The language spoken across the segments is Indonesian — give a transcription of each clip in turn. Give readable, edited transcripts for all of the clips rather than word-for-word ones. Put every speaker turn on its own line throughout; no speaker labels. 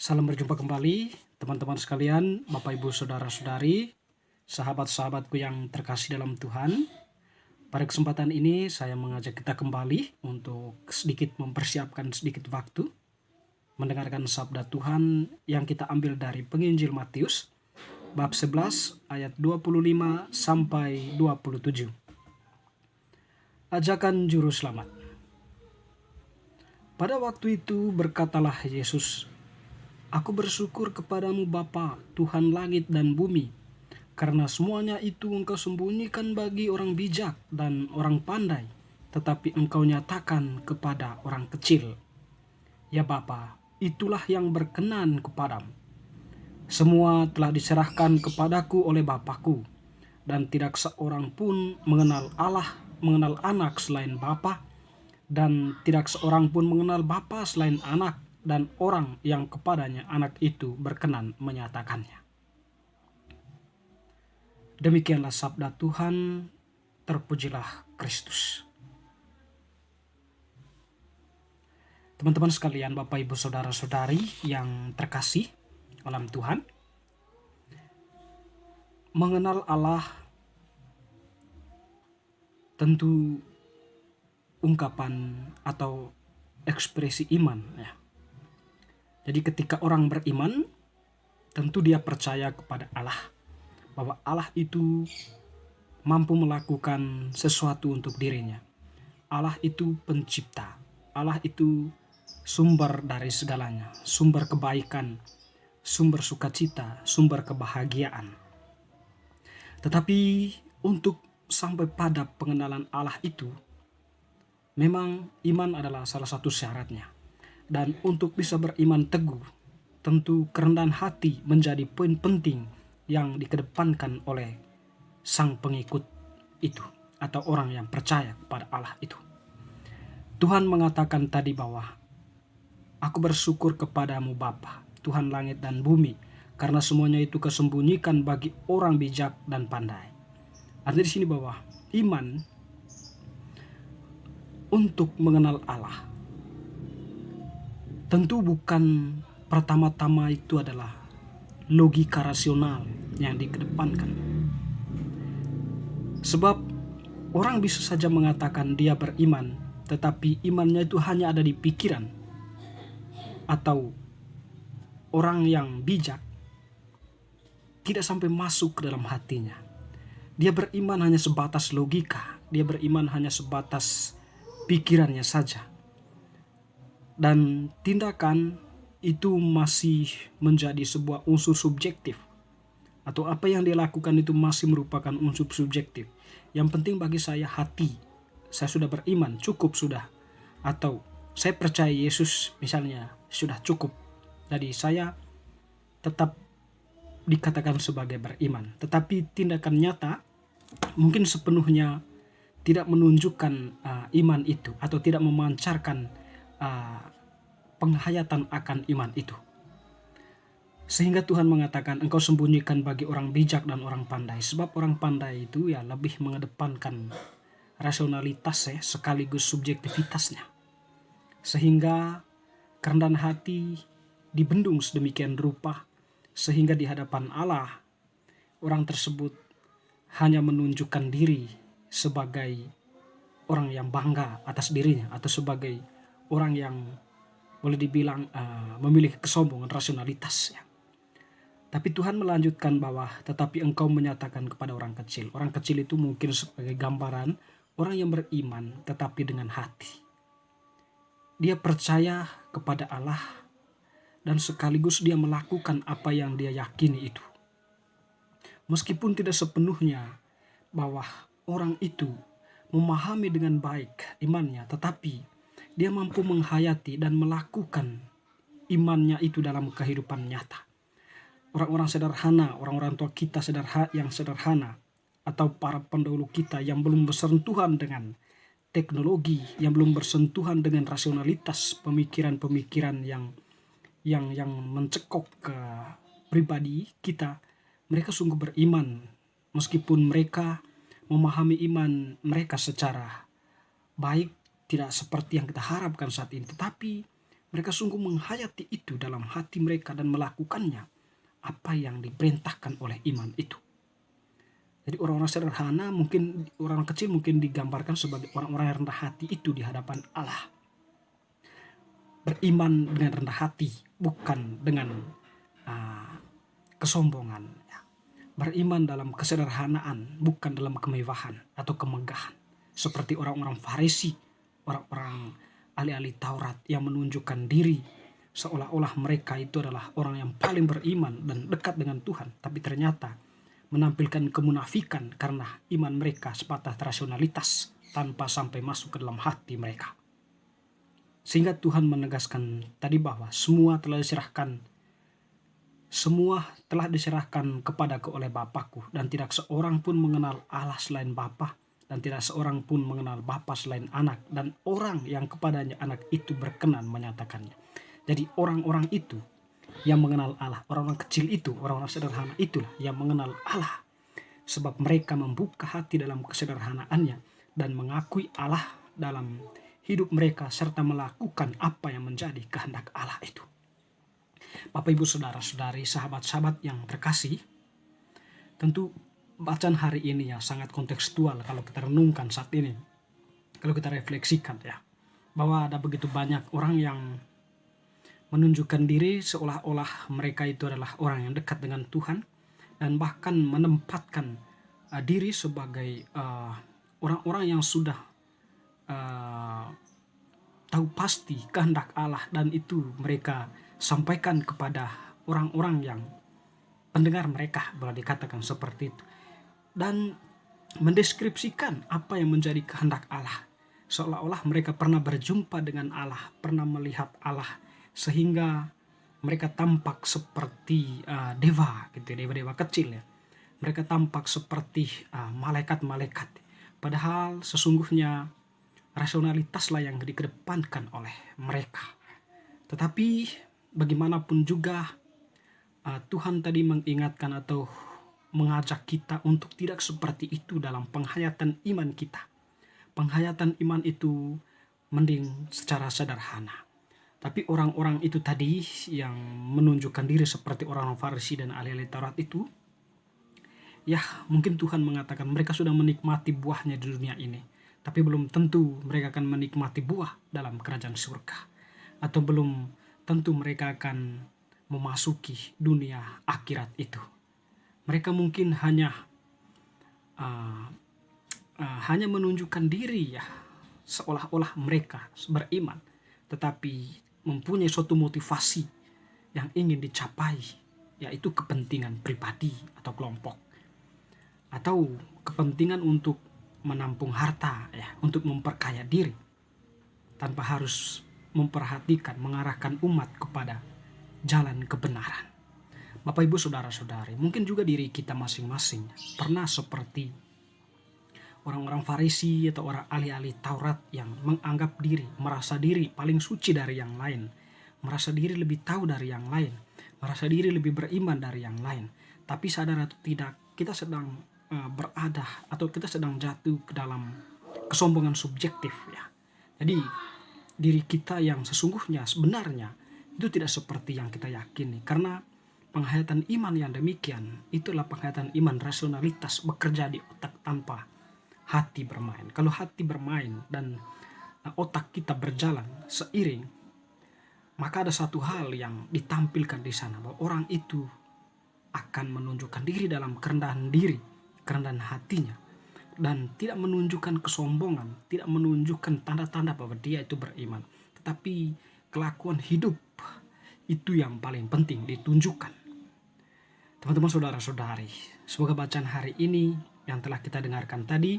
Salam berjumpa kembali, teman-teman sekalian, Bapak Ibu Saudara-saudari, sahabat-sahabatku yang terkasih dalam Tuhan. Pada kesempatan ini saya mengajak kita kembali untuk sedikit mempersiapkan sedikit waktu mendengarkan sabda Tuhan yang kita ambil dari Penginjil Matius bab 11 ayat 25 sampai 27. Ajakan juru selamat. Pada waktu itu berkatalah Yesus, "Aku bersyukur kepadamu Bapa, Tuhan langit dan bumi, karena semuanya itu Engkau sembunyikan bagi orang bijak dan orang pandai, tetapi Engkau nyatakan kepada orang kecil. Ya Bapa, itulah yang berkenan kepadamu. Semua telah diserahkan kepadaku oleh Bapakku, dan tidak seorang pun mengenal anak selain Bapa, dan tidak seorang pun mengenal Bapa selain anak, dan orang yang kepadanya anak itu berkenan menyatakannya." Demikianlah sabda Tuhan, terpujilah Kristus. Teman-teman sekalian, Bapak Ibu Saudara-saudari yang terkasih dalam Tuhan, mengenal Allah tentu ungkapan atau ekspresi iman ya. Jadi ketika orang beriman, tentu dia percaya kepada Allah, bahwa Allah itu mampu melakukan sesuatu untuk dirinya. Allah itu pencipta, Allah itu sumber dari segalanya, sumber kebaikan, sumber sukacita, sumber kebahagiaan. Tetapi untuk sampai pada pengenalan Allah itu, memang iman adalah salah satu syaratnya. Dan untuk bisa beriman teguh, tentu kerendahan hati menjadi poin penting yang dikedepankan oleh sang pengikut itu, atau orang yang percaya kepada Allah itu. Tuhan mengatakan tadi bahwa aku bersyukur kepadamu Bapa, Tuhan langit dan bumi, karena semuanya itu kesembunyikan bagi orang bijak dan pandai. Artinya di sini bahwa iman untuk mengenal Allah tentu bukan pertama-tama itu adalah logika rasional yang dikedepankan. Sebab orang bisa saja mengatakan dia beriman, tetapi imannya itu hanya ada di pikiran. Atau orang yang bijak tidak sampai masuk ke dalam hatinya. Dia beriman hanya sebatas logika, dia beriman hanya sebatas pikirannya saja. Dan tindakan itu masih menjadi sebuah unsur subjektif, atau apa yang dia lakukan itu masih merupakan unsur subjektif. Yang penting bagi saya hati, saya sudah beriman, cukup sudah. Atau saya percaya Yesus misalnya, sudah cukup. Jadi saya tetap dikatakan sebagai beriman. Tetapi tindakan nyata mungkin sepenuhnya tidak menunjukkan iman itu, atau tidak memancarkan penghayatan akan iman itu. Sehingga Tuhan mengatakan engkau sembunyikan bagi orang bijak dan orang pandai. Sebab orang pandai itu ya lebih mengedepankan rasionalitas ya, sekaligus subjektivitasnya. Sehingga kerendahan hati dibendung sedemikian rupa, sehingga di hadapan Allah orang tersebut hanya menunjukkan diri sebagai orang yang bangga atas dirinya, atau sebagai orang yang boleh dibilang memiliki kesombongan rasionalitas ya. Tapi Tuhan melanjutkan bahwa tetapi engkau menyatakan kepada orang kecil. Orang kecil itu mungkin sebagai gambaran orang yang beriman tetapi dengan hati. Dia percaya kepada Allah dan sekaligus dia melakukan apa yang dia yakini itu. Meskipun tidak sepenuhnya bahwa orang itu memahami dengan baik imannya, tetapi dia mampu menghayati dan melakukan imannya itu dalam kehidupan nyata. Orang-orang sederhana, orang-orang tua kita yang sederhana, atau para pendahulu kita yang belum bersentuhan dengan teknologi, yang belum bersentuhan dengan rasionalitas pemikiran-pemikiran yang mencekok ke pribadi kita, mereka sungguh beriman meskipun mereka memahami iman mereka secara baik tidak seperti yang kita harapkan saat ini, tetapi Mereka sungguh menghayati itu dalam hati mereka dan melakukannya apa yang diperintahkan oleh iman itu. Jadi orang-orang sederhana mungkin, orang kecil mungkin digambarkan sebagai orang-orang yang rendah hati itu di hadapan Allah. Beriman dengan rendah hati, bukan dengan kesombongan. Ya. Beriman dalam kesederhanaan, bukan dalam kemewahan atau kemegahan. Seperti orang-orang Farisi, orang-orang ahli-ahli Taurat yang menunjukkan diri seolah-olah mereka itu adalah orang yang paling beriman dan dekat dengan Tuhan. Tapi ternyata menampilkan kemunafikan karena iman mereka sebatas rasionalitas tanpa sampai masuk ke dalam hati mereka. Sehingga Tuhan menegaskan tadi bahwa semua telah diserahkan kepadaku oleh Bapakku, dan tidak seorang pun mengenal Allah selain Bapa, dan tidak seorang pun mengenal Bapa selain Anak, dan orang yang kepadanya Anak itu berkenan menyatakannya. Jadi orang-orang itu yang mengenal Allah, orang-orang kecil itu, orang-orang sederhana itulah yang mengenal Allah. Sebab mereka membuka hati dalam kesederhanaannya dan mengakui Allah dalam hidup mereka serta melakukan apa yang menjadi kehendak Allah itu. Bapak, Ibu, Saudara-saudari, sahabat-sahabat yang terkasih, tentu bacaan hari ini ya sangat kontekstual kalau kita renungkan saat ini. Kalau kita refleksikan ya, bahwa ada begitu banyak orang yang menunjukkan diri seolah-olah mereka itu adalah orang yang dekat dengan Tuhan, dan bahkan menempatkan diri sebagai orang-orang yang sudah tahu pasti kehendak Allah, dan itu mereka sampaikan kepada orang-orang yang pendengar mereka, boleh dikatakan seperti itu, dan mendeskripsikan apa yang menjadi kehendak Allah, seolah-olah mereka pernah berjumpa dengan Allah, pernah melihat Allah, sehingga mereka tampak seperti dewa gitu, dewa-dewa kecil ya. Mereka tampak seperti malaikat-malaikat, padahal sesungguhnya rasionalitaslah yang dikedepankan oleh mereka. Tetapi bagaimanapun juga Tuhan tadi mengingatkan atau mengajak kita untuk tidak seperti itu dalam penghayatan iman kita. Penghayatan iman itu mending secara sederhana. Tapi orang-orang itu tadi yang menunjukkan diri seperti orang Farisi dan ahli-ahli Taurat itu, ya mungkin Tuhan mengatakan mereka sudah menikmati buahnya di dunia ini, tapi belum tentu mereka akan menikmati buah dalam kerajaan surga. Atau belum tentu mereka akan memasuki dunia akhirat itu. Mereka mungkin hanya menunjukkan diri ya, seolah-olah mereka beriman, tetapi mempunyai suatu motivasi yang ingin dicapai, yaitu kepentingan pribadi atau kelompok, atau kepentingan untuk menampung harta ya, untuk memperkaya diri, tanpa harus memperhatikan, mengarahkan umat kepada jalan kebenaran. Bapak, Ibu, Saudara-saudari, mungkin juga diri kita masing-masing pernah seperti orang-orang Farisi atau orang ahli-ahli Taurat yang menganggap diri, merasa diri paling suci dari yang lain, merasa diri lebih tahu dari yang lain, merasa diri lebih beriman dari yang lain. Tapi sadar atau tidak, kita sedang berada atau kita sedang jatuh ke dalam kesombongan subjektif ya. Jadi diri kita yang sesungguhnya sebenarnya itu tidak seperti yang kita yakini, karena penghayatan iman yang demikian itulah penghayatan iman rasionalitas bekerja di otak tanpa hati bermain. Kalau hati bermain dan otak kita berjalan seiring, maka ada satu hal yang ditampilkan di sana, bahwa orang itu akan menunjukkan diri dalam kerendahan diri, kerendahan hatinya, dan tidak menunjukkan kesombongan, tidak menunjukkan tanda-tanda bahwa dia itu beriman, tetapi kelakuan hidup itu yang paling penting ditunjukkan. Teman-teman, saudara-saudari, semoga bacaan hari ini yang telah kita dengarkan tadi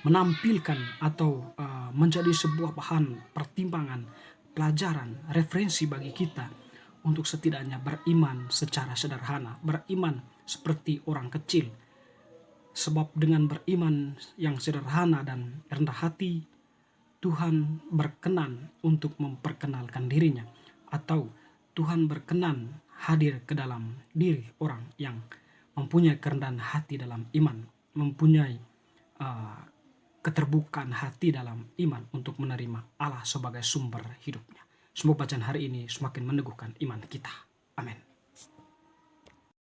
menampilkan atau menjadi sebuah bahan pertimbangan, pelajaran, referensi bagi kita untuk setidaknya beriman secara sederhana, beriman seperti orang kecil. Sebab dengan beriman yang sederhana dan rendah hati, Tuhan berkenan untuk memperkenalkan dirinya, atau Tuhan berkenan hadir ke dalam diri orang yang mempunyai kerendahan hati dalam iman, mempunyai keterbukaan hati dalam iman untuk menerima Allah sebagai sumber hidupnya. Semoga bacaan hari ini semakin meneguhkan iman kita. Amin.